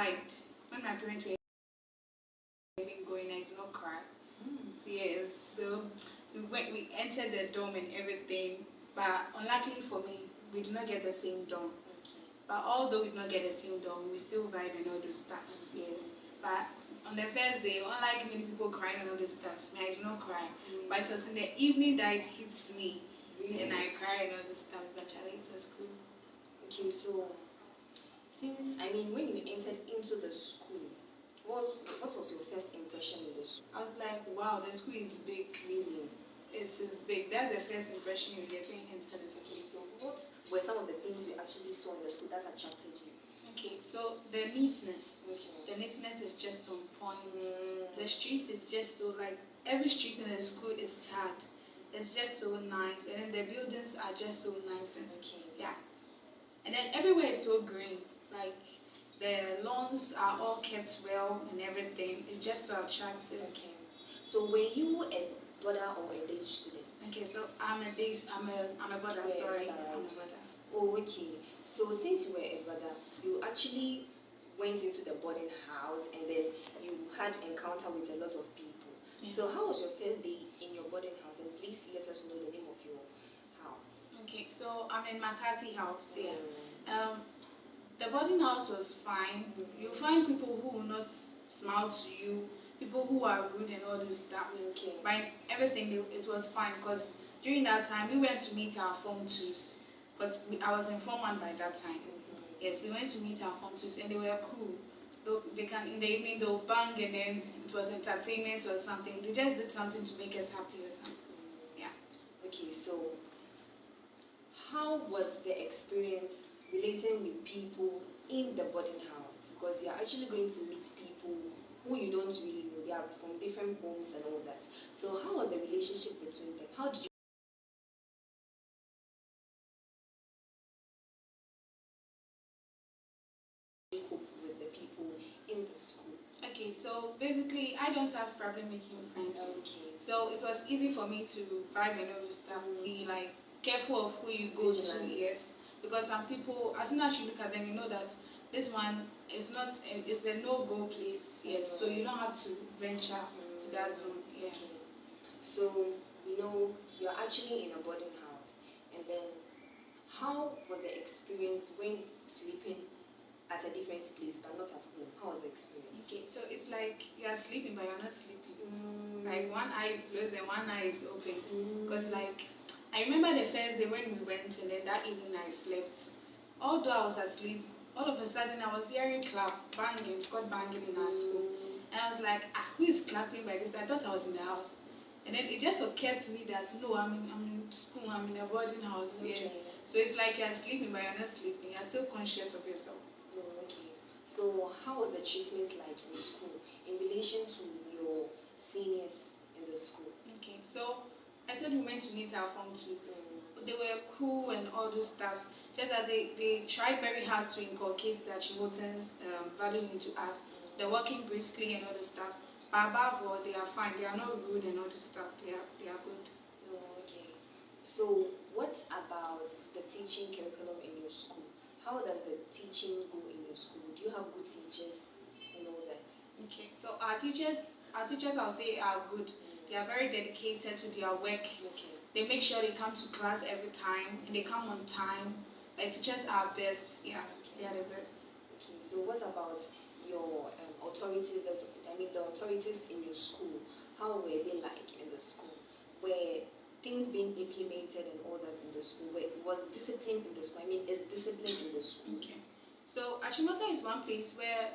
cried when my parents were even going. I did not cry. So yes, so we entered the dorm and everything, but unluckily for me, we did not get the same dorm. But although we did not get the same dorm, we still vibe and all those stuff. Yes. But on the first day, unlike many people crying and all those stuff, me, I did not cry. But it was in the evening that it hits me. And I cried and all those stuff. But Charlie, it was cool. Okay, so since when you entered into the school, what was your first impression in the school? I was like, wow, the school is big. Really? It's big. That's the first impression you get when you enter the school. Okay, so what were some of the things you actually saw in the school that attracted you? Okay, so the neatness. The neatness is just on point. The streets is just so like every street in the school is sad. It's just so nice, and then the buildings are just so nice and yeah. And then everywhere is so green. Like the lawns are all kept well and everything. It's just so attractive. Okay. So were you a brother or a day student? Okay, so I'm a brother. Sorry, I'm a brother. Oh, okay. So since you were a brother, you actually went into the boarding house and then you had encounter with a lot of people. Yeah. So how was your first day in your boarding house? And please let us know the name of your house. Okay, so I'm in McCarthy House here. The boarding house was fine. You find people who will not smile to you, people who are rude and all this stuff. Okay. But everything, it was fine because during that time we went to meet our Form 2s because I was in Form 1 by that time. Yes, we went to meet our Form 2s and they were cool. They can in the evening they'll bang and then it was entertainment or something. They just did something to make us happy or something. Yeah. Okay, so how was the experience relating with people in the boarding house? Because you're actually going to meet people who you don't really know. They are from different homes and all that. So how was the relationship between them? How did you cope with the people in the school? Okay, so basically I don't have problem making friends. Okay. So it was easy for me to vibe and all this stuff. Be like careful of who you go to, yes. Because some people, as soon as you look at them, you know that this one is not, it's a no-go place, yes. So you don't have to venture to that zone, yeah. Okay. So, you're actually in a boarding house, and then how was the experience when sleeping at a different place but not at home? How was the experience? Okay, so it's like you are sleeping but you're not sleeping. Like one eye is closed and one eye is open. Because like I remember the first day when we went and then that evening I slept. Although I was asleep, all of a sudden I was hearing banging, Scott banging in our school. And I was like, who is clapping by this? I thought I was in the house. And then it just occurred to me that no, I'm in school, I'm in a boarding house here. So it's like you're sleeping but you're not sleeping. You're still conscious of yourself. Oh, okay. So how was the treatment like in school in relation to your seniors in the school? Okay, so I told we went to meet our Form 2s. They were cool and all those stuff. Just that they tried very hard to inculcate the Achimota value into us. They're working briskly and all this stuff. But above all, they are fine. They are not rude and all this stuff. They are good. Oh, okay. So what about the teaching curriculum in your school? How does the teaching go in your school? Do you have good teachers and all that? Okay, so our teachers I'll say are good. They are very dedicated to their work. Okay. They make sure they come to class every time and they come on time. The teachers are best. Yeah, they are the best. Okay, so what about your authorities? The authorities in your school. How were they like in the school? Were things being implemented and all that in the school? Was discipline in the school? Is discipline in the school? Okay. So Achimota is one place where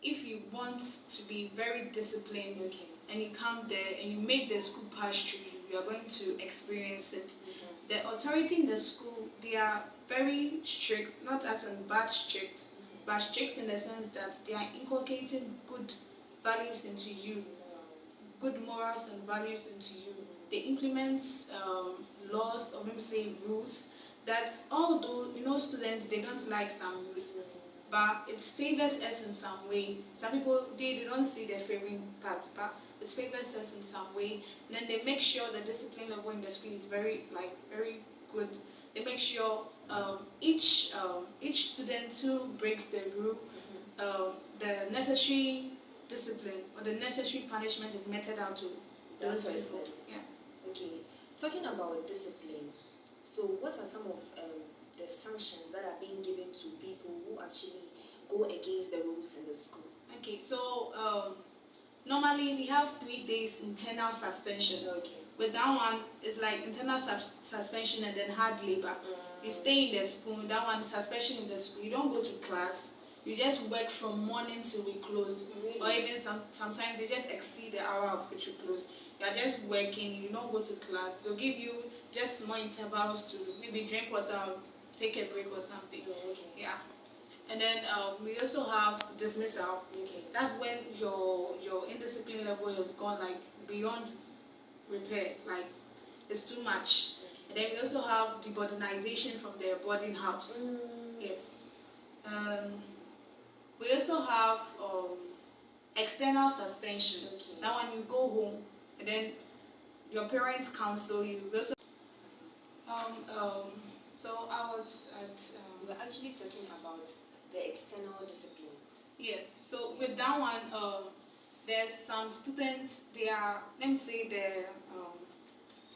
if you want to be very disciplined, and you come there and you make the school pass through you are going to experience it. The authority in the school, they are very strict, not as in bad strict, but strict in the sense that they are inculcating good values into you, good morals and values into you. They implement laws or maybe say rules that although students they don't like some rules, but it favors us in some way. Some people they don't see their favoring parts, but it favors us in some way. And then they make sure the discipline level in the school is very good. They make sure each student who breaks the rule the necessary discipline or the necessary punishment is meted out to those people. Yeah. Okay. Talking about discipline, so what are some of the sanctions that are being given to people who actually go against the rules in the school? Okay, so normally we have 3 days internal suspension. Okay. With that one, it's like internal suspension and then hard labor. You stay in the school, that one suspension in the school. You don't go to class. You just work from morning till we close. Really? Or even sometimes they just exceed the hour of which you close. You are just working, you don't go to class. They'll give you just small intervals to maybe drink water or take a break or something. Okay. Yeah. And then we also have dismissal. Okay. That's when your indiscipline level has gone like beyond repair, like it's too much. And then we also have deboardinization from the boarding house. Yes. We also have external suspension. Okay. Now when you go home and then your parents counsel you. We also so I was at we were actually talking about the external discipline. yes. So with that one, there's some students. They are, let me say, they're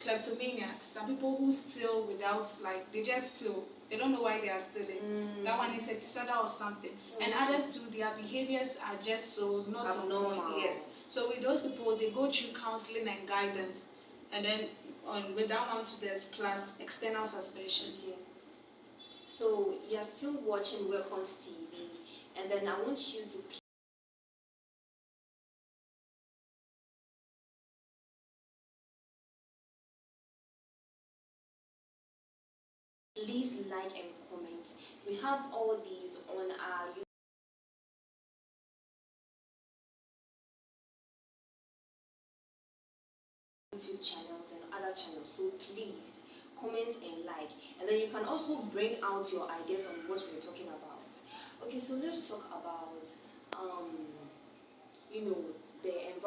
kleptomaniacs. Some people who steal without, like, they just steal. They don't know why they are stealing. That one is a disorder or something. And others too, their behaviors are just so not abnormal. Yes. So with those people, they go through counseling and guidance, and then with that one, there's plus external suspension. Okay. So you're still watching Weapons TV, and then I want you to please like and comment. We have all these on our YouTube channels and other channels, so please comment and like, and then you can also bring out your ideas on what we're talking about. Okay, so let's talk about the environment.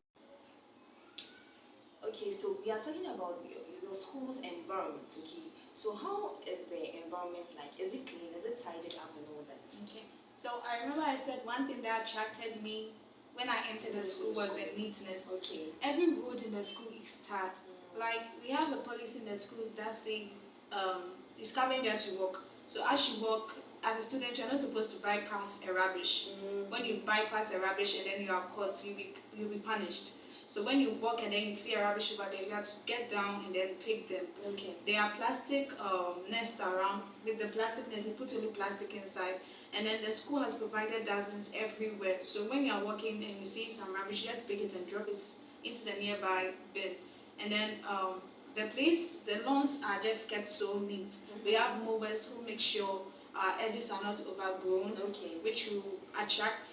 Okay, so we are talking about your school's environment. Okay, so how is the environment like? Is it clean? Is it tidied up and all that? Okay, so I remember I said one thing that attracted me when I entered the school was the neatness. Okay. Every road in the school is tarred. Like, we have a policy in the schools that say you scavenge as you walk. So as you walk, as a student, you're not supposed to bypass a rubbish. When you bypass a rubbish and then you are caught, you'll be punished. So when you walk and then you see a rubbish over there, you have to get down and then pick them. Okay. There are plastic nests around. With the plastic nest, we put only plastic inside. And then the school has provided dustbins everywhere. So when you are walking and you see some rubbish, just pick it and drop it into the nearby bin. And then the lawns are just kept so neat. We have mowers who make sure our edges are not overgrown, which will attract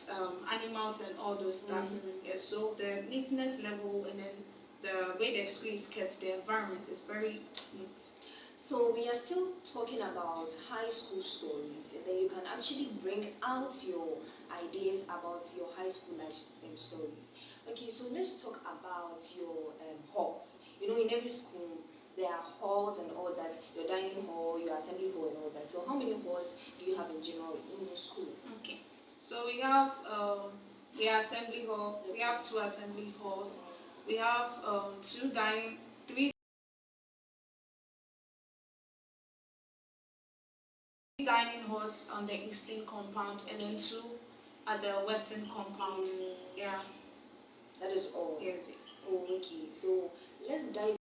animals and all those stuff. Yes, so the neatness level and then the way the school is kept, the environment is very neat. So we are still talking about high school stories, and then you can actually bring out your ideas about your high school life stories. Okay, so let's talk about your halls. You know, in every school there are halls and all that. Your dining hall, your assembly hall, and all that. So how many halls do you have in general in your school? Okay, so we have assembly hall. We have 2 assembly halls. We have 3 dining halls on the eastern compound and then 2 at the western compound. Yeah. That is all? Yes. Oh, okay. So let's dive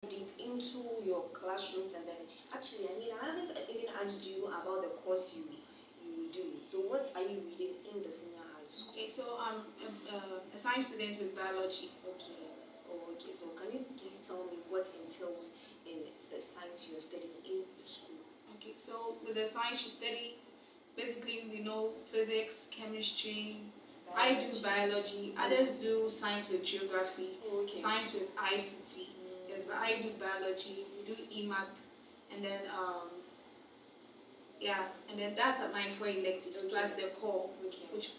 deep into your classrooms, and then actually, I haven't even asked you about the course you do. So what are you reading in the senior high school? Okay, so I'm a science student with biology. Okay. Oh, okay. So can you please tell me what entails in the science you're studying in the school? Okay, so with the science you study, basically we know physics, chemistry. I do biology. Others do science with geography, science with ICT. Yes, but I do biology. We do EMAT, and then and then that's my 4 electives plus the core, which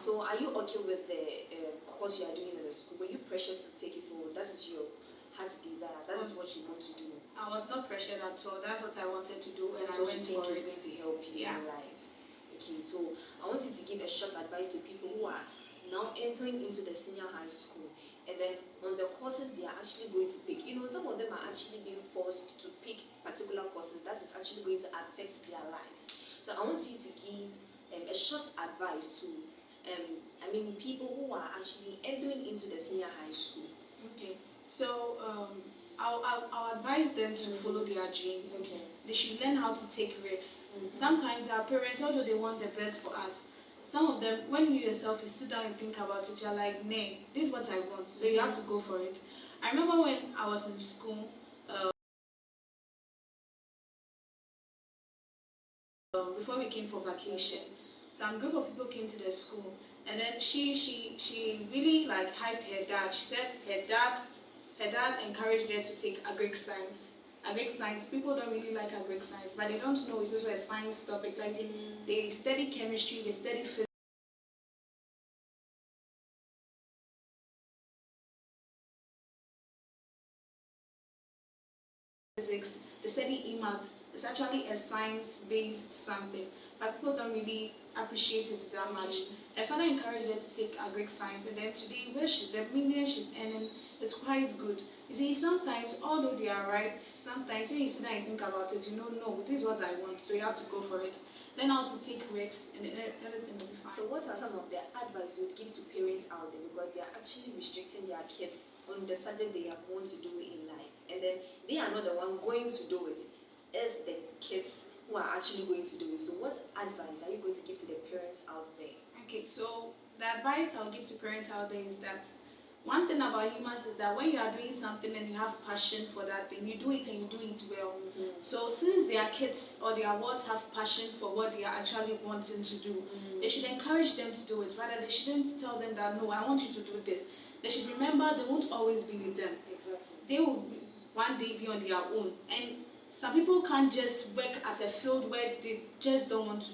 So are you okay with the course you are doing in the school? Were you pressured to take it, or that is your heart's desire? That is what you want to do? I was not pressured at all. That's what I wanted to do, and that's I what went you think for is it. going to help you in life. Okay, so I want you to give a short advice to people who are now entering into the senior high school, and then on the courses they are actually going to pick. You know, some of them are actually being forced to pick particular courses that is actually going to affect their lives. So I want you to give a short advice to, people who are actually entering into the senior high school. Okay, so I'll advise them to follow their dreams. Okay. They should learn how to take risks. Sometimes our parents, although they want the best for us, some of them, when you yourself you sit down and think about it, you're like, nay, this is what I want, so you have to go for it. I remember when I was in school, before we came for vacation, some group of people came to the school, and then she really like hyped her dad. She said her dad encouraged her to take agric science. Agric science, people don't really like agric science, but they don't know it's also a science topic. Like they study chemistry, they study physics, they study EMAT. It's actually a science-based something, but people don't really appreciate it that much. Her father encouraged her to take agric science, and then today, the million she's earning is quite good. You see, sometimes, although they are right, sometimes when you sit down and think about it, you know, no, this is what I want, so you have to go for it. Learn how to take risks, and then everything will be fine. So what are some of the advice you would give to parents out there, because they are actually restricting their kids on the subject they want to do in life, and then they are not the one going to do it, it's the kids who are actually going to do it. So what advice are you going to give to the parents out there? Okay, so the advice I'll give to parents out there is that one thing about humans is that when you are doing something and you have passion for that thing, you do it and you do it well. So since their kids or their wards have passion for what they are actually wanting to do, they should encourage them to do it. Rather, they shouldn't tell them that, no, I want you to do this. They should remember they won't always be with them. Exactly. They will one day be on their own. And some people can't just work at a field where they just don't want to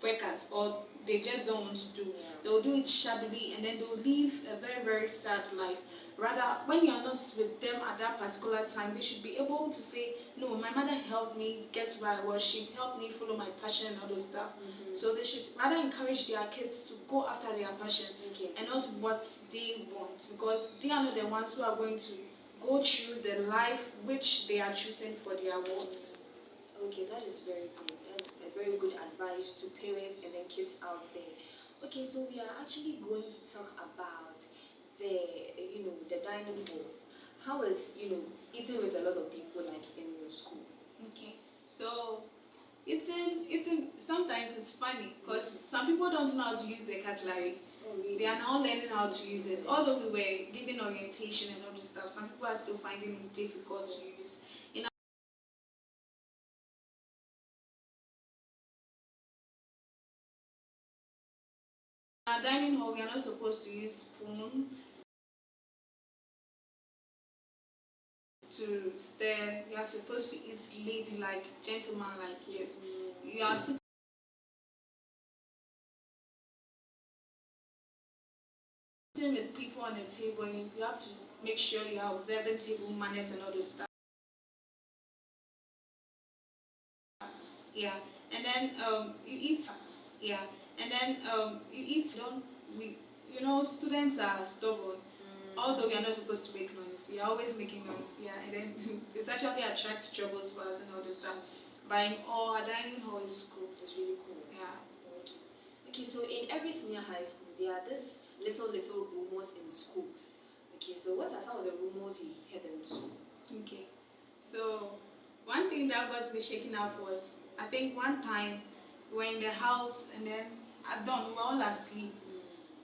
work at, or they just don't want to do. They'll do it shabbily, and then they'll live a very, very sad life. Rather, when you're not with them at that particular time, they should be able to say, no, my mother helped me get where I was, she helped me follow my passion and all those stuff. So they should rather encourage their kids to go after their passion and not what they want, because they are not the ones who are going to go through the life which they are choosing for their wants. Okay, that is very good. That's a very good advice to parents and then kids out there. Okay, so we are actually going to talk about the dining halls. How is eating with a lot of people like in your school? Okay, so eating sometimes it's funny because some people don't know how to use the cutlery. Oh, really? They are now learning how to use it. Although we were giving orientation and all this stuff, some people are still finding it difficult to use. In our dining hall, we are not supposed to use spoon to stir. You are supposed to eat ladylike, gentleman-like. Yes, you are sitting with people on the table, and you have to make sure you are observing table manners and all this stuff. Yeah, and then you eat. Yeah, and then you eat. Students are stubborn. Although we are not supposed to make noise, we are always making noise. Yeah, and then it actually attracts troubles for us and all this stuff. But in all, our dining hall is cool. It's really cool. Yeah. Okay, so in every senior high school, there are these little rumors in schools. Okay, so what are some of the rumors you heard in school? Okay, so one thing that got me shaken up was, I think one time we were in the house and then at dawn we were all asleep.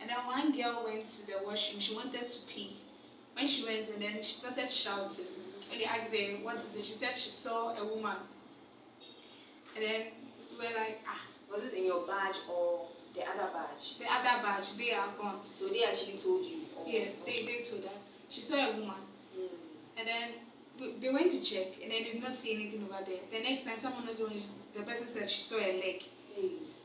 And then one girl went to the washroom. She wanted to pee. When she went, and then she started shouting. When they asked her, what is it? She said she saw a woman. And then we were like, ah. Was it in your badge or the other badge? The other badge, they are gone. So they actually told you? Yes, they told us. She saw a woman. And then they went to check, and they did not see anything over there. The next time someone was on, the person said she saw a leg.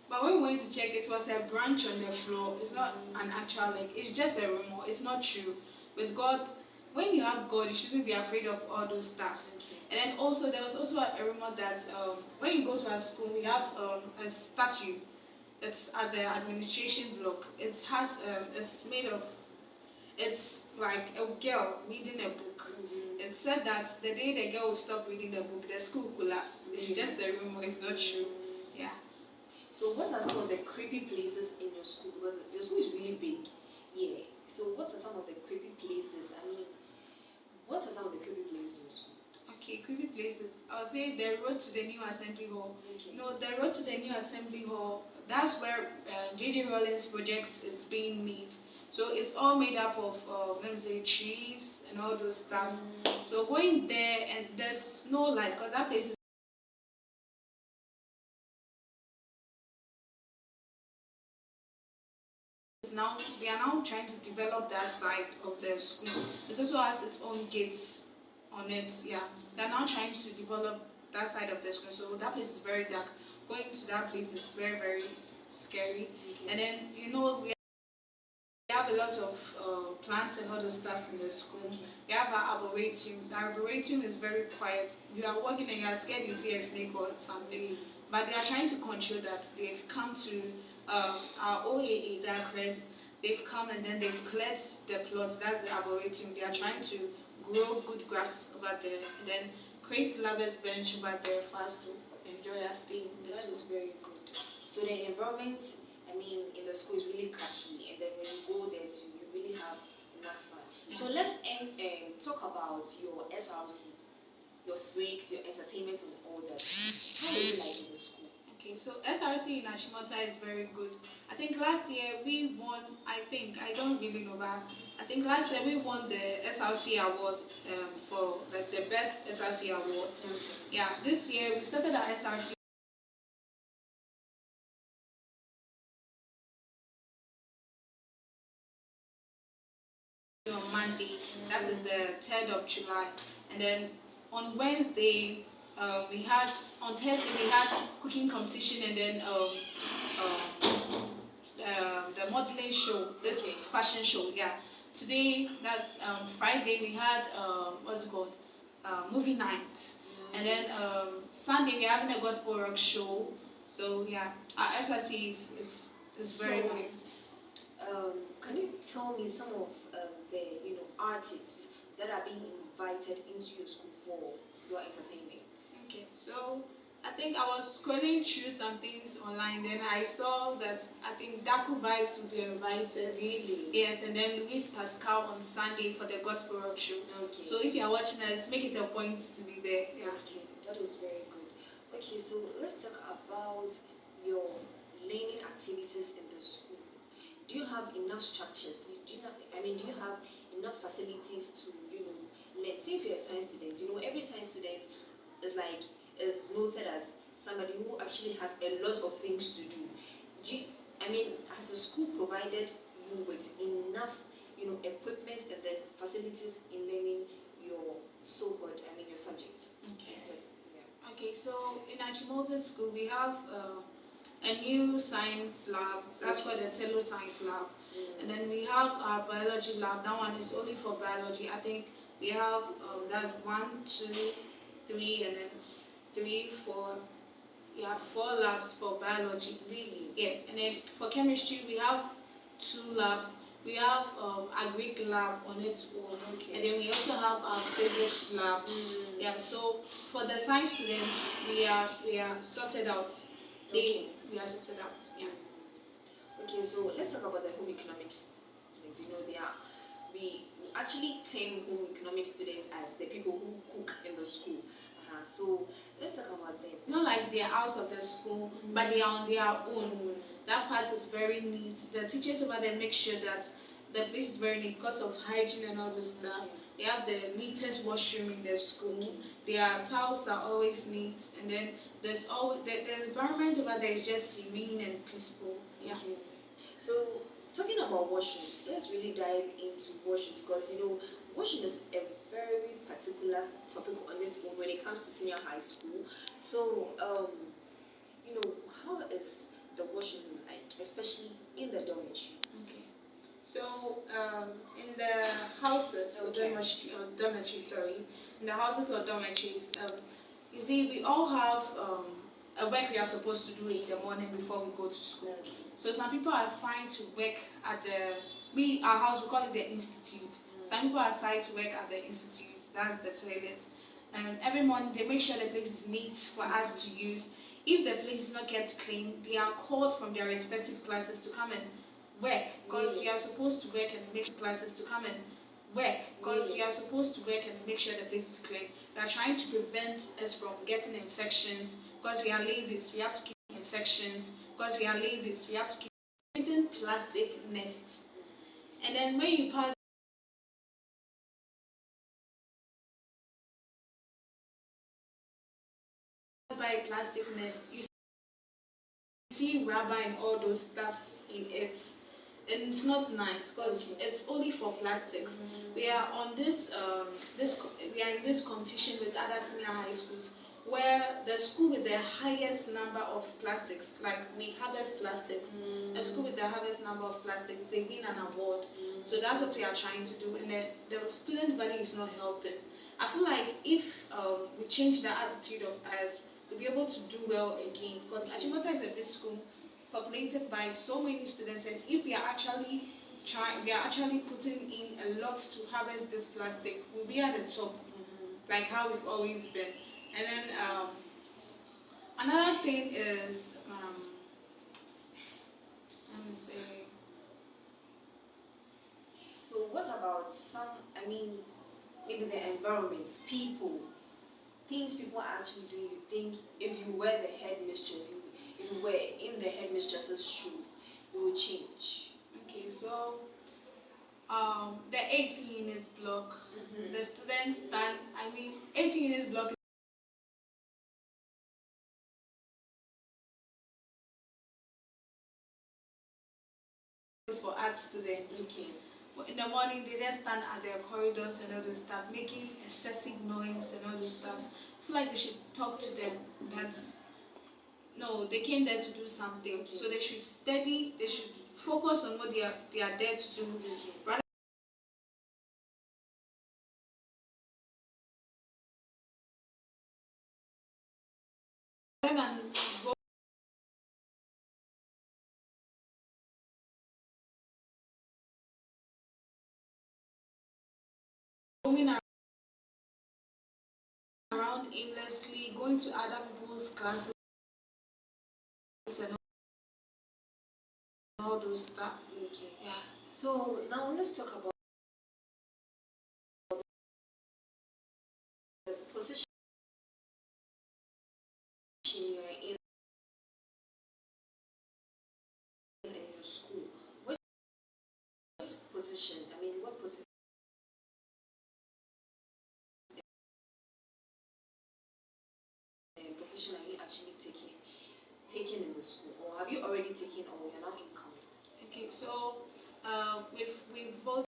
But when we went to check, it was a branch on the floor. It's not an actual leg. It's just a rumor. It's not true. With God, when you have God, you shouldn't be afraid of all those stuffs. And then also, there was also a rumor that when you go to our school, we have a statue. It's at the administration block. It has it's made of, it's like a girl reading a book. It said that the day the girl would stop reading the book, the school collapsed. It's just a rumor. It's not true. Yeah. So what are some of the creepy places in your school? Because your school is really big. Yeah. So what are some of the creepy places? I mean, what are some of the creepy places in your school? Okay, creepy places. I would say the road to the new assembly hall. Okay. No, the road to the new assembly hall. That's where J.D. Rollins project is being made. So it's all made up of let me say trees and all those stuff. So going there and there's no light because that place is now, they are now trying to develop that side of the school. It also has its own gates on it. Yeah, they're now trying to develop that side of the school. So that place is very dark. Going to that place is very very scary. And then we have a lot of plants and other stuff in the school. We have our arboretum. The arboretum is very quiet. You are walking and you are scared you see a snake or something. But they are trying to control that. They've come to our OAA darkness. They've come and then they've cleared the plots. That's the arboretum. They are trying to grow good grass over there and then create lovers bench over there for us to enjoy our stay in the That school. is very good. So the environment, I mean, in the school is really catchy, and then when you go there, too, you really have enough fun. So let's talk about your SRC, your breaks, your entertainment, and all that. How do you like in the school? Okay, so SRC in Achimota is very good. I think last year we won, I don't really know, but I think last year we won the SRC awards for like the best SRC awards. Yeah, this year we started our SRC on Monday, that is the 3rd of July. And then on Wednesday, on Thursday we had cooking competition and then the modeling show, this fashion show, yeah. Today, that's Friday, we had, what's it called, movie night. And then Sunday, we're having a gospel rock show. So yeah, our SRC is very nice. Can you tell me some of the artists that are being invited into your school for your entertainment? Okay, so I think I was scrolling through some things online, then I saw that I think Daku Vibes will be invited. Really? Yes, and then Luis Pascal on Sunday for the Gospel Rock Show. Okay. So if you are watching us, make it a point to be there. Yeah. Okay, that is very good. Okay, so let's talk about your learning activities in the school. Do you have enough structures? Do you have enough facilities to learn? Since you're a science student, every science student is noted as somebody who actually has a lot of things to do. Has the school provided you with enough, equipment and the facilities in learning your so-called, your subjects? Okay. Yeah. Okay, so in Achimota School, we have a new science lab. That's called the Tello Science Lab. And then we have our biology lab. That one is only for biology. I think we have that's 1, 2, 3, and then 3, 4. We have 4 labs for biology. Really? Yes, and then for chemistry we have 2 labs. We have a Greek lab on its own, and then we also have our physics lab. Yeah, so for the science students, we are sorted out. We are sorted out. Yeah. Okay, so let's talk about the home economics students. We actually term home economics students as the people who cook in the school. So let's talk about them. Not like they are out of the school, but they are on their own. That part is very neat. The teachers over there make sure that the place is very neat because of hygiene and all this stuff. They have the neatest washroom in the school. Their towels are always neat, and then there's always the environment over there is just serene and peaceful. Yeah. So talking about washrooms, let's really dive into washrooms because washroom is a very particular topic on its own when it comes to senior high school. So how is the washroom like, especially in the dormitory? Okay. So in the houses or dormitories, in the houses or dormitories, you see, we all have a work we are supposed to do in the morning before we go to school. So some people are assigned to work at our house, we call it the institute. Some people are assigned to work at the institute, that's the toilet. Every morning they make sure the place is neat for us to use. If the place is not kept clean, they are called from their respective classes to come and work, because we are supposed to work and make classes to come and work, because we are supposed to work and make sure the place is clean. We are trying to prevent us from getting infections, because we are ladies, we have to keep infections, because we are ladies, we have to keep creating plastic nests. And then when you pass by a plastic nest, you see rubber and all those stuffs in it. And it's not nice, because it's only for plastics. We are on we are in this competition with other senior high schools, where the school with the highest number of plastics, like we harvest plastics, the school with the highest number of plastics, they win an award. So that's what we are trying to do, and the students' body is not helping. I feel like if we change the attitude of us, we'll be able to do well again, because Achimota is a big school populated by so many students, and if we are actually putting in a lot to harvest this plastic, we'll be at the top, like how we've always been. And then another thing is, let me say. So what about maybe the environment, people, things people are actually doing? You think if you were the headmistress, if you were in the headmistress's shoes, you will change? Okay, so the 18 units block, the students stand. 18 units block is for art students. Okay. But in the morning, they just stand at their corridors and all this stuff, making excessive noise and all this stuff. I feel like we should talk to them, but no, they came there to do something, so they should study, they should focus on what they are there to do, rather than roaming around aimlessly, going to other people's classes and all those stuff. Okay. Yeah. So now let's talk about the position you are in your school. What position? What position are you actually taking in the school, or have you already taken, or you're now incoming? Okay, so we've both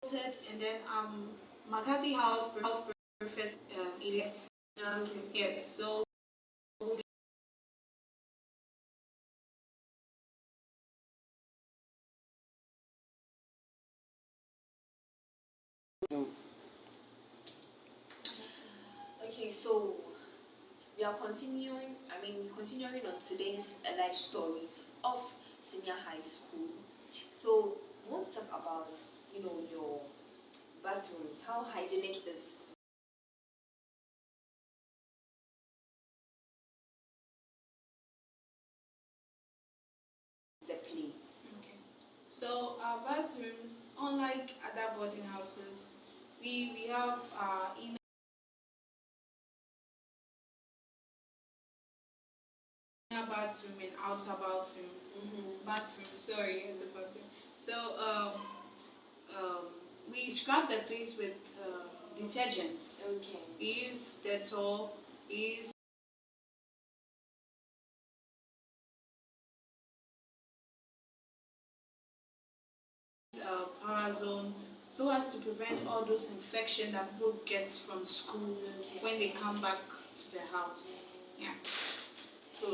voted, and then McCarthy House prefect elect. Yes, so Okay, so we are continuing on today's life stories of senior high school. So we want to talk about, your bathrooms. How hygienic is the place? okay. So our bathrooms, unlike other boarding houses, we have inner bathroom and outer bathroom. Sorry, it's a bathroom. So we scrub the place with detergents. Okay. We use Dettol. We use Parazone, so as to prevent all those infections that people get from school when they come back to the house. Yeah. So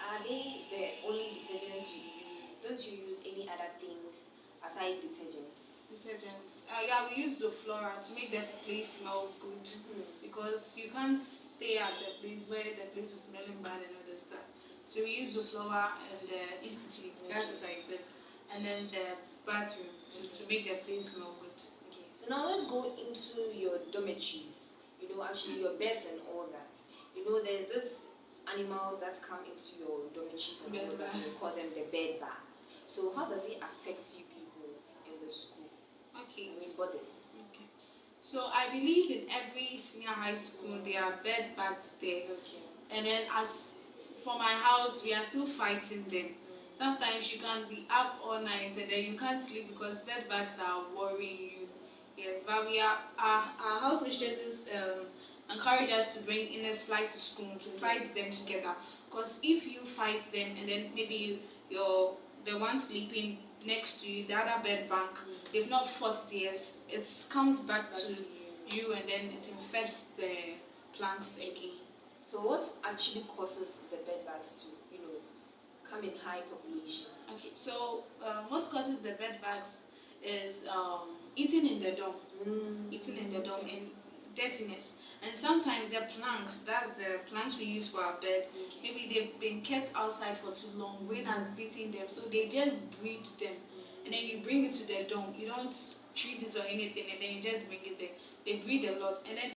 are they the only detergents you use? Don't you use any other things aside detergents? Detergents. Yeah, we use the flora to make the place smell good because you can't stay at a place where the place is smelling bad and all this stuff. So we use the flora and the institute. That's what I said, and then the bathroom to make the place smell good. Okay. So now let's go into your dormitories. You know, actually your beds and all that. You know, there's this animals that come into your dormitories and all that. We call them the bed bugs. So how does it affect you people in the school? Okay. I mean, bodies. Okay. So I believe in every senior high school there are bed bugs there. Okay. And then as for my house, we are still fighting them. Sometimes you can be up all night and then you can't sleep because bed bugs are worrying you. Yes, but we are our house mistresses encourage us to bring inners fly to school to fight them together. Because if you fight them and then maybe you're the one sleeping next to you, the other bed bank, they've not fought theirs, it comes back to you and then it infests the plants again. So what actually causes the bed bugs to, you know, come in high population? Okay, so what causes the bed bugs is eating in the dorm, eating in the dorm and dirtiness. And sometimes the planks, that's the planks we use for our bed, maybe they've been kept outside for too long, rain has beaten them, so they just breed them. And then you bring it to the dorm, you don't treat it or anything, and then you just bring it there. They breed a lot, and then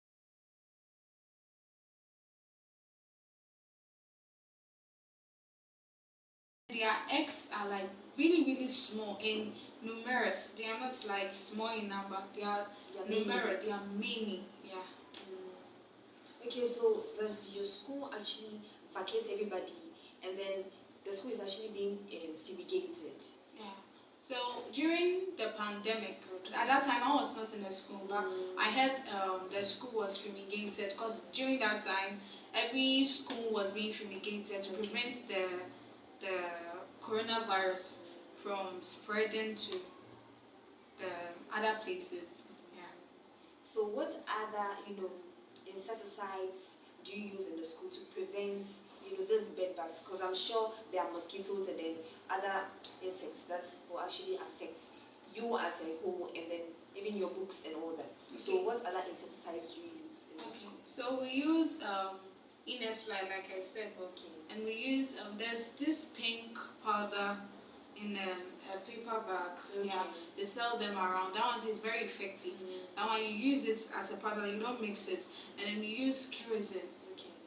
their eggs are like really, really small and numerous. They are not like small in number, they are numerous, they are many, yeah. Okay, so does your school actually vacate everybody and then the school is actually being fumigated? Yeah. So during the pandemic, at that time I was not in the school, but I heard the school was fumigated because during that time every school was being fumigated to prevent the coronavirus from spreading to the other places. Yeah. So what other, you know, insecticides do you use in the school to prevent, you know, these bed bugs? Because I'm sure there are mosquitoes and then other insects that will actually affect you as a whole and then even your books and all that. Okay. So what other insecticides do you use in the school? So we use Innisfly, like I said, and we use there's this pink powder in a paper bag. Yeah, they sell them around. That one is very effective. And when you use it as a powder, you don't mix it, and then you use kerosene.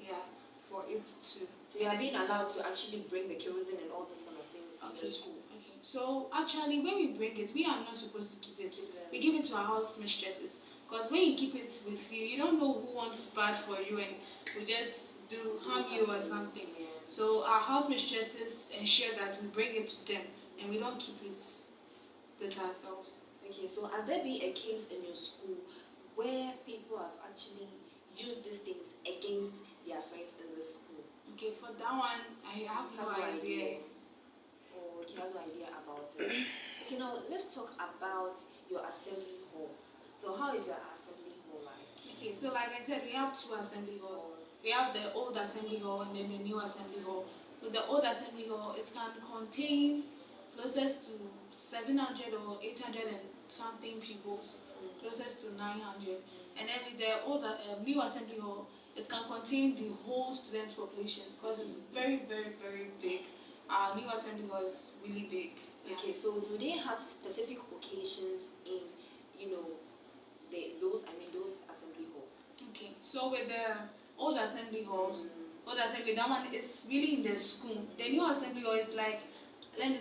Yeah, for it to. So you are being allowed to actually bring the kerosene and all those kind of things in the school. Okay. So actually, when we bring it, we are not supposed to keep it. We give it to our house mistresses. Because when you keep it with you, you don't know who wants bad for you and will just harm you or something. So our house mistresses ensure that we bring it to them and we don't keep it with ourselves. Okay, so has there been a case in your school where people have actually used these things against their friends in the school? Okay, for that one, I have no idea. Oh, okay, I have no idea about it. Okay, now let's talk about your assembly hall. So how is your assembly hall like? Okay, so like I said, we have two assembly halls. We have the old assembly hall and then the new assembly hall. With the old assembly hall, it can contain closest to 700 or 800 and something people, closest to 900. And then with the old new assembly hall, it can contain the whole student population because it's very, very, very big. Our new assembly hall is really big. Okay, so do they have specific occasions in, you know, those assembly halls? Okay, so with the old assembly halls, that one is really in the school. The new assembly hall is like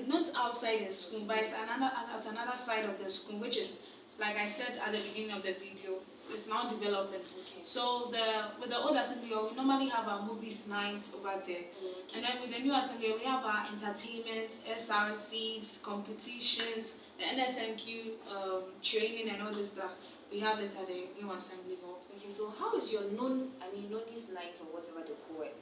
not outside the school, but it's at another side of the school, which is, like I said at the beginning of the video, it's now developing. Okay. So with the old assembly hall, we normally have our movies nights over there. Okay. And then with the new assembly hall, we have our entertainment, SRCs, competitions, the NSMQ training and all this stuff. We have it at the new assembly hall. Okay, so how is your Noni's night or whatever they call it?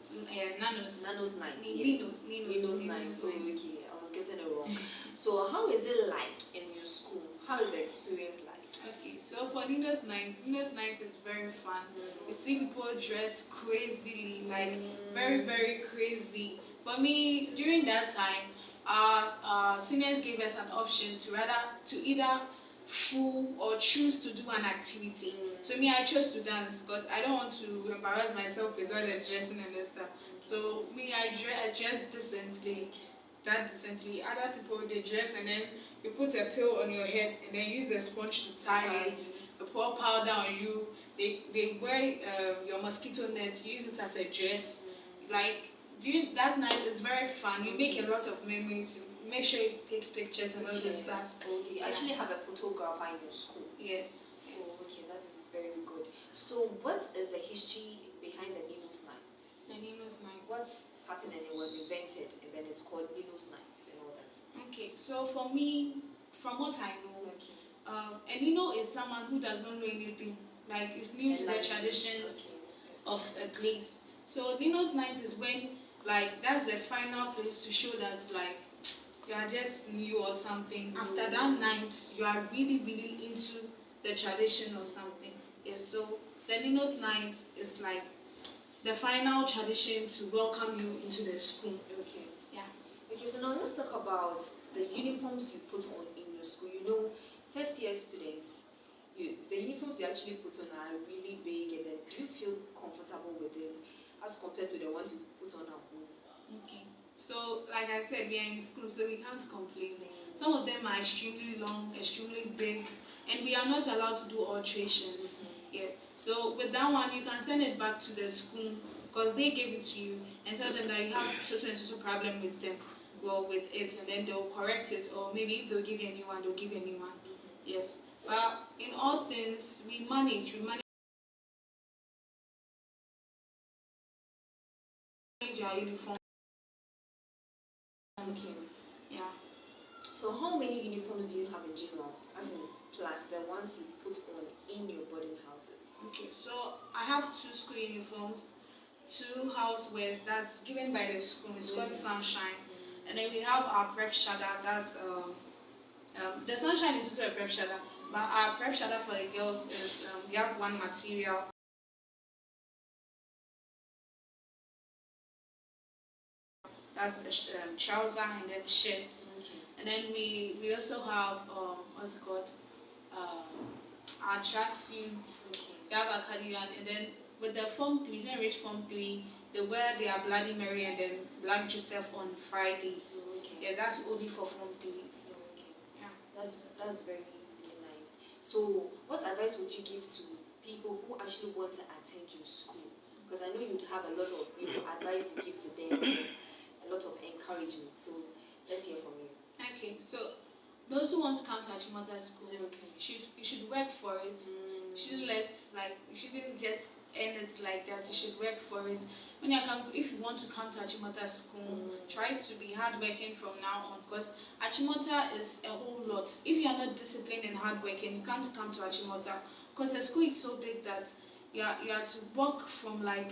Nano's night. Nino's night. Oh, okay, I was getting it wrong. So how is it like in your school? How is the experience like? Okay, so for Nino's night is very fun. You see people dress crazily, like very, very crazy. For me, during that time, our seniors gave us an option to either full or choose to do an activity. So me, I chose to dance because I don't want to embarrass myself with all the dressing and stuff. So me, I dress decently, that decently. Other people, they dress and then you put a pill on your head and then use the sponge to tie it. They pour powder on you. They wear your mosquito net. You use it as a dress. Like during that night, it's very fun. You make a lot of memories. You make sure you take pictures and all this stuff. Okay. You actually have a photographer in your school. Yes. Oh, okay, that is very good. So, what is the history behind the Ninos Night? The Ninos Night. What happened and it was invented, and then it's called Ninos Night and all that. Okay, so for me, from what I know, a Nino is someone who does not know anything. Like it's new to the traditions of a place. So Nino's night is when, like, that's the final place to show that, like, you are just new or something. After that night, you are really, really into the tradition or something. Yes, so the Nino's night is like the final tradition to welcome you into the school. Okay. Yeah. Okay, so now let's talk about the uniforms you put on in your school. You know, first year students, the uniforms you actually put on are really big, and then do you feel comfortable with it as compared to the ones you put on at home? Okay. So, like I said, we are in school, so we can't complain. Some of them are extremely long, extremely big, and we are not allowed to do alterations. Yes. So, with that one, you can send it back to the school because they gave it to you and tell them that you have such and such a problem with them, well, with it, and then they'll correct it, or maybe if they'll give you a new one, they'll give you a new one. Yes. But in all things, we manage our uniform. Okay. Yeah. So how many uniforms do you have in general, as in plus the ones you put on in your boarding houses? Okay, so I have 2 school uniforms, 2 housewares that's given by the school. It's called Sunshine, and then we have our prep shada. That's the Sunshine is also a prep shada, but our prep shada for the girls is we have one material. That's a trouser and then shirt. And then we also have what's it called our tracksuits. We have a cardigan, and then with the Form 3, when you reach Form 3, they wear their Bloody Mary and then Black Joseph on Fridays. Yeah, that's only for Form 3s. Yeah, that's very, really nice. So, what advice would you give to people who actually want to attend your school? Because I know you'd have a lot of advice to give to them, a lot of encouragement. So, let's hear from you. Okay, so those who want to come to Achimota School, you should work for it. You shouldn't just end it like that. You should work for it. When you come to, if you want to come to Achimota School, try to be hardworking from now on, because Achimota is a whole lot. If you are not disciplined and hardworking, you can't come to Achimota, because the school is so big that you have to walk from like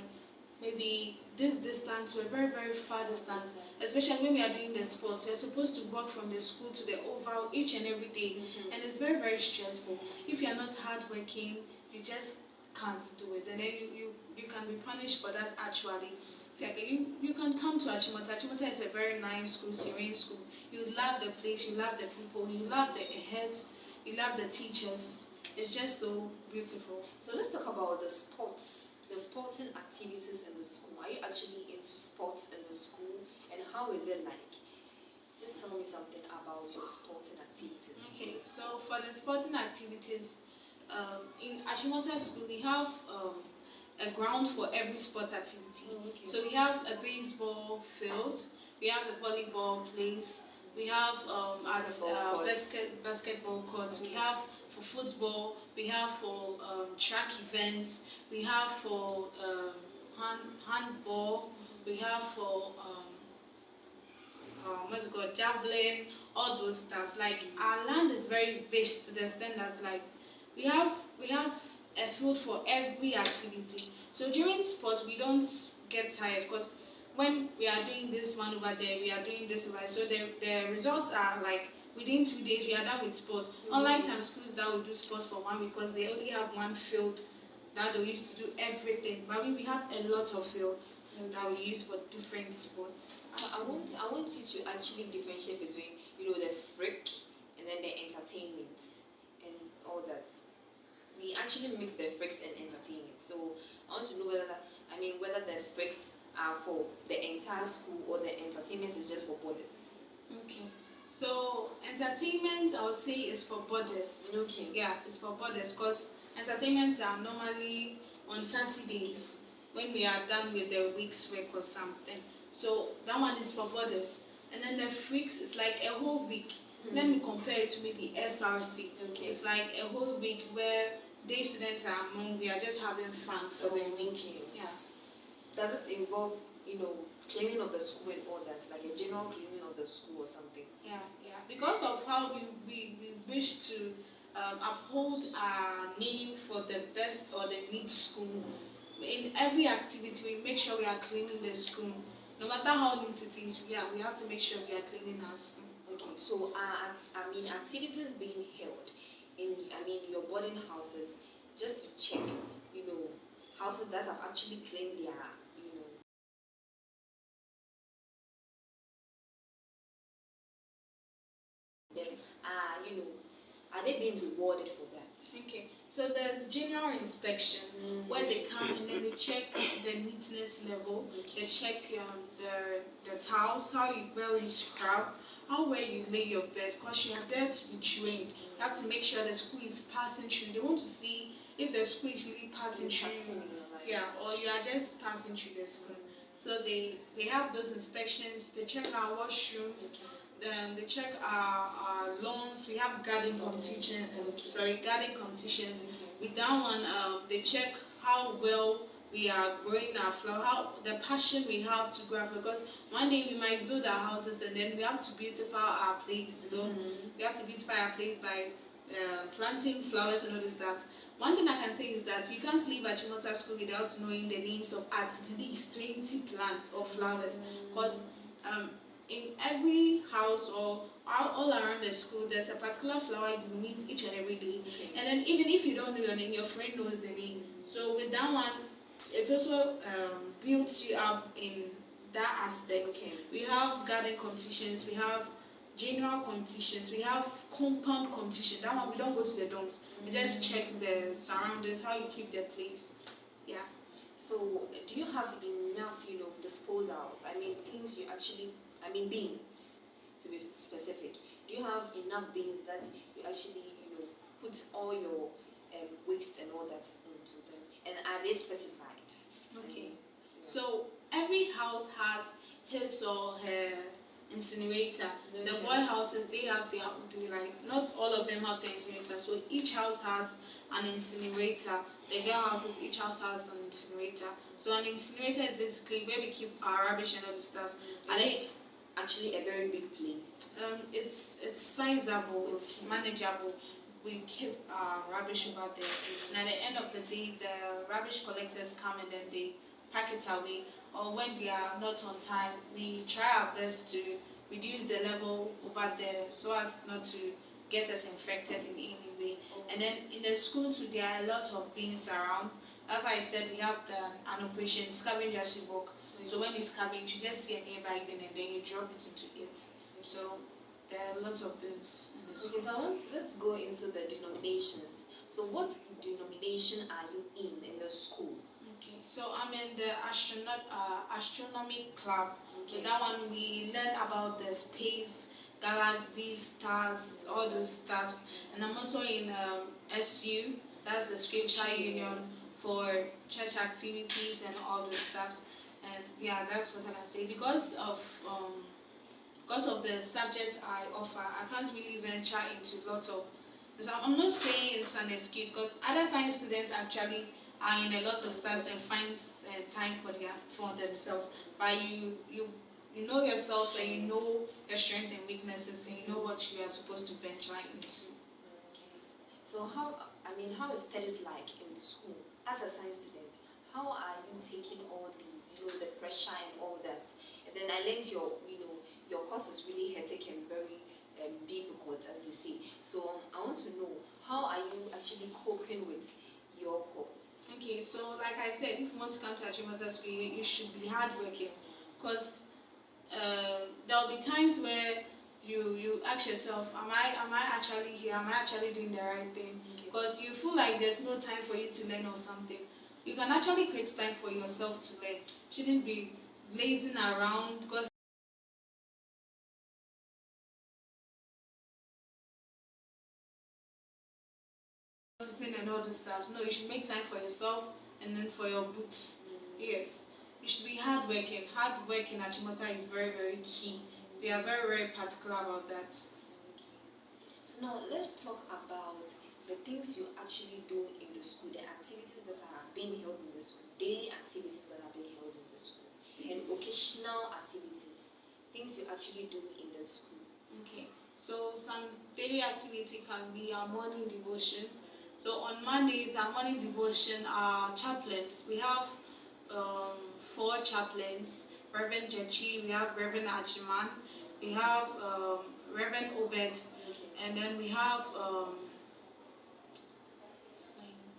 maybe this distance to a very, very far distance, especially when we are doing the sports. You're supposed to walk from the school to the oval each and every day, and it's very, very stressful. If you're not hardworking, you just can't do it, and then you can be punished for that actually. You can come to Achimota. Achimota is a very nice school, serene school. You love the place, you love the people, you love the heads, you love the teachers. It's just so beautiful. So let's talk about the sporting activities in the school. Are you actually into sports in the school, and how is it like? Just tell me something about your sporting activities. Okay, so for the sporting activities, in Achimota School we have a ground for every sports activity. So we have a baseball field, we have a volleyball place, we have basketball courts, we have for football, we have for track events, we have for handball, we have for what's it called, javelin, all those stuff. Like our land is very big to the extent that like we have a field for every activity. So during sports we don't get tired, because when we are doing this one over there, we are doing this over there. So the results are like within 2 days we are done with sports. Unlike some schools that will do sports for 1 week because they only have one field that they use to do everything. But we have a lot of fields that we use for different sports. I want you to actually differentiate between the freak and then the entertainment. And all that, we actually mix the freaks and entertainment. So I want to know whether the freaks are for the entire school or the entertainment is just for boarders. Okay. So entertainment, I would say, is for boarders. Okay. Yeah, it's for boarders because entertainments are normally on Saturdays when we are done with the week's work or something. So that one is for boarders. And then the freaks is like a whole week. Let me compare it to maybe SRC. Okay. It's like a whole week where day students are among, we are just having fun for the week. Okay. Yeah. Does it involve, cleaning of the school and all that, like a general cleaning of the school or something? Yeah. Because of how we wish to uphold our name for the best or the neat school, in every activity we make sure we are cleaning the school. No matter how neat it is, we have to make sure we are cleaning our school. Okay, so activities being held in your boarding houses, just to check, houses that have actually cleaned their, them are they being rewarded for that? Okay, so there's general inspection where they come and then they check the neatness level. Okay. They check the towels, how well you scrub, how well you lay your bed, because you are there to be trained. You have to make sure the school is passing through. They want to see if the school is really passing through. Yeah, or you are just passing through the school. So they have those inspections. They check our washrooms. Then they check our lawns. We have garden competitions. Garden competitions. With that one, they check how well we are growing our flower, how the passion we have to grow. Because one day we might build our houses and then we have to beautify our place. So we have to beautify our place by planting flowers and all this stuff. One thing I can say is that you can't leave Achimota School without knowing the names of at least 20 plants or flowers, because in every house or all around the school, there's a particular flower you meet each and every day. Okay. And then even if you don't know your name, your friend knows the name. So with that one, it also builds you up in that aspect. Okay. We have garden competitions, we have general competitions, we have compound competition. That one we don't go to the dorms. We just check the surroundings, how you keep the place. Yeah. So do you have enough, disposals? Things you actually, bins, to be specific. Do you have enough bins that you actually, put all your waste and all that into them? And are they specified? Okay. So every house has his or her incinerator. The boy houses, they have their own, like not all of them have their incinerator. So each house has an incinerator. The girl houses, each house has an incinerator. So an incinerator is basically where we keep our rubbish and other stuff. Are they actually a very big place? It's sizable, it's manageable. We keep our rubbish over there. And at the end of the day, the rubbish collectors come and then they pack it away. Or when they are not on time, we try our best to reduce the level over there so as not to get us infected in any way. And then in the school too, there are a lot of bins around. That's why I said we have an operation, scavenger work. So when you scavenge, you just see a nearby bin and then you drop it into it. So there are lots of bins in the school. Okay, so let's go into the denominations. So what denomination are you in the school? Okay, so I'm in the astronomy club. Okay. So that one we learn about the space, galaxies, stars, all those stuffs. And I'm also in SU, that's the Scripture Union for church activities and all those stuffs. And yeah, that's what I can say. Because of the subject I offer, I can't really venture into lots of. So I'm not saying it's an excuse because other science students actually are in a lot of stuff and find time for themselves. But you know yourself and you know your strengths and weaknesses and you know what you are supposed to venture into. Okay. So how is studies like in school as a science student? How are you taking all these, the pressure and all that? And then I learned your course is really hectic and very difficult, as they say. So I want to know, how are you actually coping with your course? Okay, so like I said, if you want to come to Achimota School, you should be hardworking, because there will be times where you ask yourself, am I actually here? Am I actually doing the right thing? Because you feel like there's no time for you to learn or something. You can actually create time for yourself to learn. Shouldn't be lazing around because discipline and all this stuff. No, you should make time for yourself and then for your books. Yes. You should be hardworking. Hard work in Achimota is very, very key. They are very, very particular about that. So now let's talk about the things you actually do in the school, the activities that are being held in the school, daily activities that are being held in the school, and occasional activities, things you actually do in the school. Okay. So some daily activity can be our morning devotion. So on Mondays, our morning devotion are chaplains. We have 4 chaplains. Reverend Jechi, we have Reverend Achiman, we have Reverend Obed, and then we have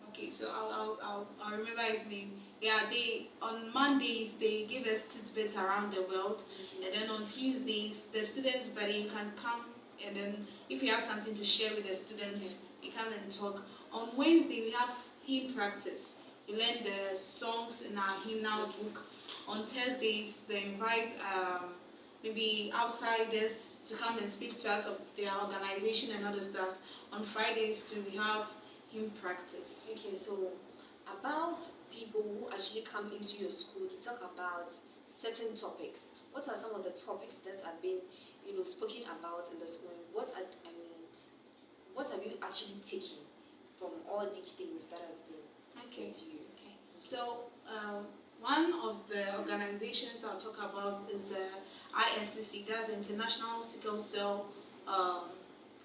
okay, so I'll remember his name. Yeah, they on Mondays they give us tidbits around the world, and then on Tuesdays the students, but you can come, and then if you have something to share with the students, you come and talk. On Wednesday we have hymn practice. We learn the songs in our hymnal book. On Thursdays they invite maybe outsiders to come and speak to us of their organization and other stuff. On Fridays too we have hymn practice. Okay, so about people who actually come into your school to talk about certain topics, what are some of the topics that have been, spoken about in the school? What have you actually taken from all these things that has been said to you? Okay. So one of the organizations I'll talk about is the ISCC, that's the International Sickle Cell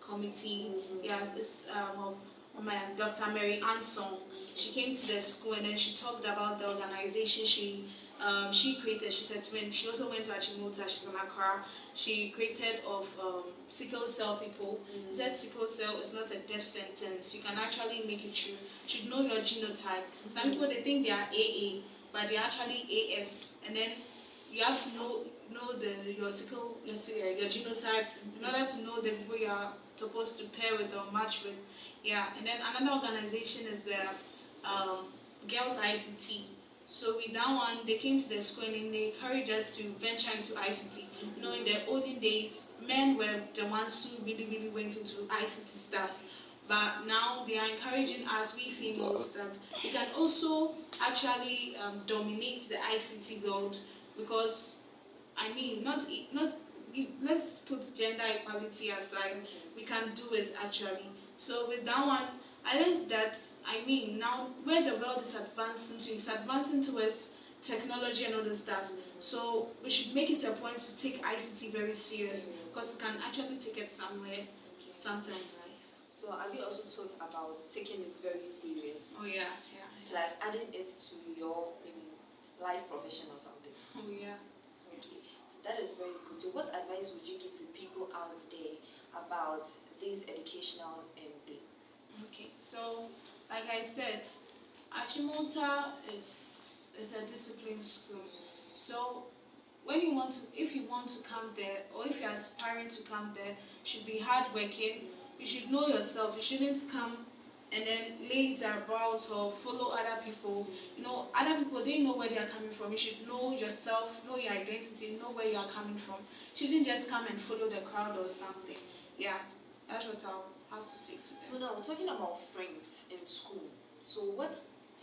Committee. Yes, it's of Dr. Mary Ansong. She came to the school and then she talked about the organization she created. She said when she also went to Achimota, she's on Accra. She created of sickle cell people. She said sickle cell is not a death sentence. You can actually make it true. You should know your genotype. Some people they think they are AA, but they're actually AS. And then you have to know your genotype in order to know the people you are supposed to pair with or match with. Yeah, and then another organization is the Girls ICT. So with that one, they came to the school and they encouraged us to venture into ICT. In the olden days, men were the ones who really, really went into ICT stuff. But now they are encouraging us, we females, that we can also actually dominate the ICT world because, let's put gender equality aside, we can do it actually. So with that one, I learned that, now where the world is advancing to, it's advancing towards technology and other stuff. So we should make it a point to take ICT very serious because it can actually take it somewhere, sometime in life. So have you also thought about taking it very serious? Oh yeah. Plus adding it to your life profession or something? Oh yeah. Okay, so that is very good. So what advice would you give to people out there about these educational things? Okay, so like I said, Achimota is a disciplined school. So if you want to come there, or if you're aspiring to come there, you should be hardworking. You should know yourself. You shouldn't come and then laze about or follow other people. Other people, they know where they are coming from. You should know yourself, know your identity, know where you are coming from. You shouldn't just come and follow the crowd or something. Yeah, that's what I'll have to say to them. So now we're talking about friends in school. So what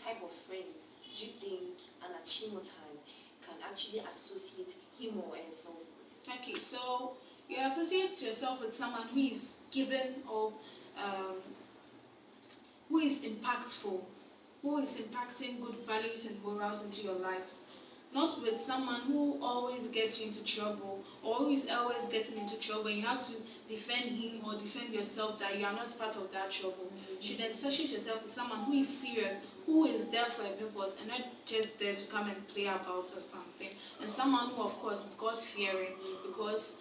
type of friends do you think an Achimotan can actually associate him or herself with? Okay, so you associate yourself with someone who is given or who is impactful, who is impacting good values and morals into your life. Not with someone who always gets you into trouble or who is always getting into trouble and you have to defend him or defend yourself that you are not part of that trouble. You should associate yourself with someone who is serious, who is there for a purpose and not just there to come and play about or something. And someone who of course is God-fearing, because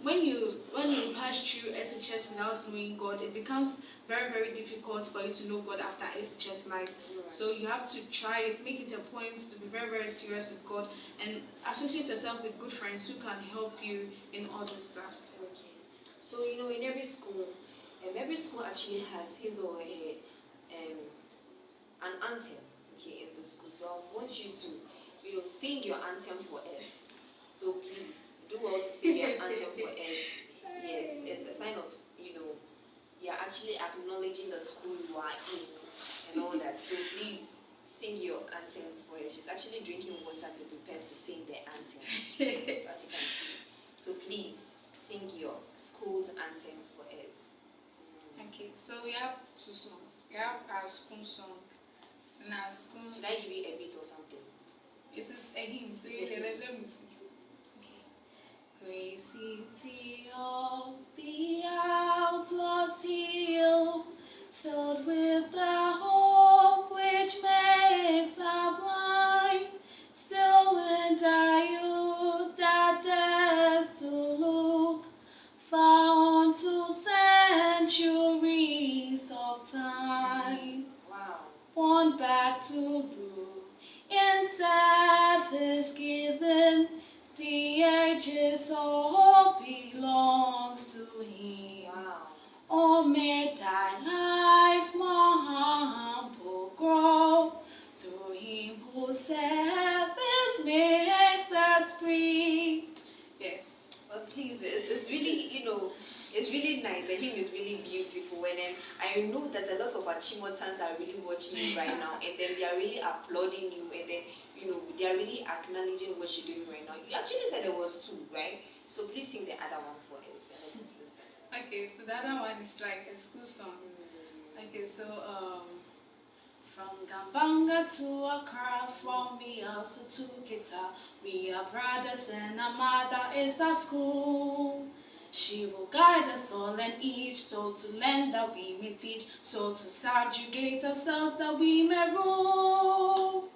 when you pass through SHS without knowing God, it becomes very, very difficult for you to know God after SHS life. So you have to try it, make it a point to be very, very serious with God and associate yourself with good friends who can help you in all those stuff. Okay. So in every school actually has his or her an anthem, okay, in the school. So I want you to, sing your anthem for us. So please do well to sing your anthem for us. Yes, it's a sign of, you're actually acknowledging the school you are in and all that. So please sing your anthem for us. She's actually drinking water to prepare to sing the anthem, as you can see. So please sing your school's anthem for us. Okay, so we have two songs. We have our school song and our school. Should I give you a beat or something? It is a hymn, so let me see. Okay. Great city of the outlaws hill, filled with the hope which makes us blind, still in thy youth that dares to look far onto centuries of time. Wow. Born back to blue in service given, the ages all belongs to him. Wow. Oh, may thy life more humble grow through him whose service makes us free. Yes. Well, please, it's really, it's really nice. The hymn is really beautiful. And then I know that a lot of Achimotans are really watching you right now, and then they are really applauding you, and then, they are really acknowledging what you're doing right now. You actually said there was two, right? So please sing the other one for us and let us listen. Okay, so the other one is like a school song. Okay, so from Gambanga to Accra, from me also to Kita, we are brothers and our mother is our school. She will guide us all and each, so to learn that we may teach, so to subjugate ourselves that we may rule.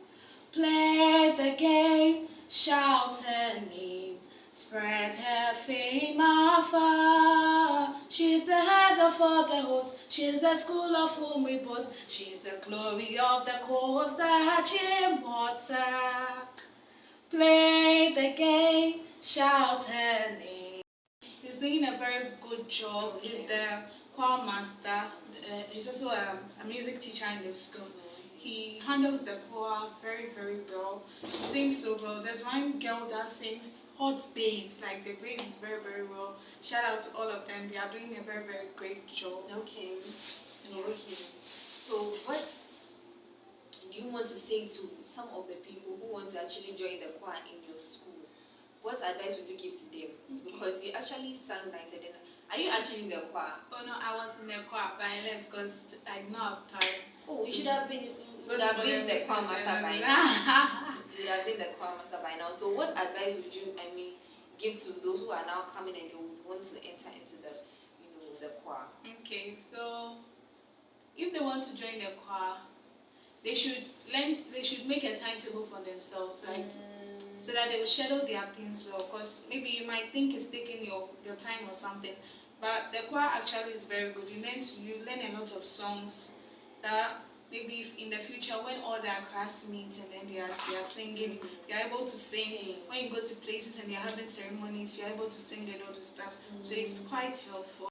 Play the game, shout her name, spread her fame afar. She's the head of all the hosts, she's the school of whom we boast, she's the glory of the coast, the Achimota. Play the game, shout her name. He's doing a very good job. He's the choir master. He's also a music teacher in the school. He handles the choir very, very well. He sings so well. There's one girl that sings hot bass. Like the bass is very, very well. Shout out to all of them. They are doing a very, very great job. Okay. Okay. So what do you want to say to some of the people who want to actually join the choir in your school? What advice would you give to them? Okay. Because you actually sang nice. And then, are you actually in the choir? Oh no, I was in the choir, but I left because I did not have time. Oh, you should have been. You would have been the choir master by now. You would have been the choir master by now. So, what advice would you, give to those who are now coming and they would want to enter into the choir? Okay, so if they want to join the choir, they should learn. They should make a timetable for themselves, like so that they will schedule their things well. Because maybe you might think it's taking your time or something, but the choir actually is very good. You learn a lot of songs that maybe if in the future when all their class meet and then they are singing, they are able to sing. When you go to places and they are having ceremonies, you are able to sing and all this stuff. So it's quite helpful.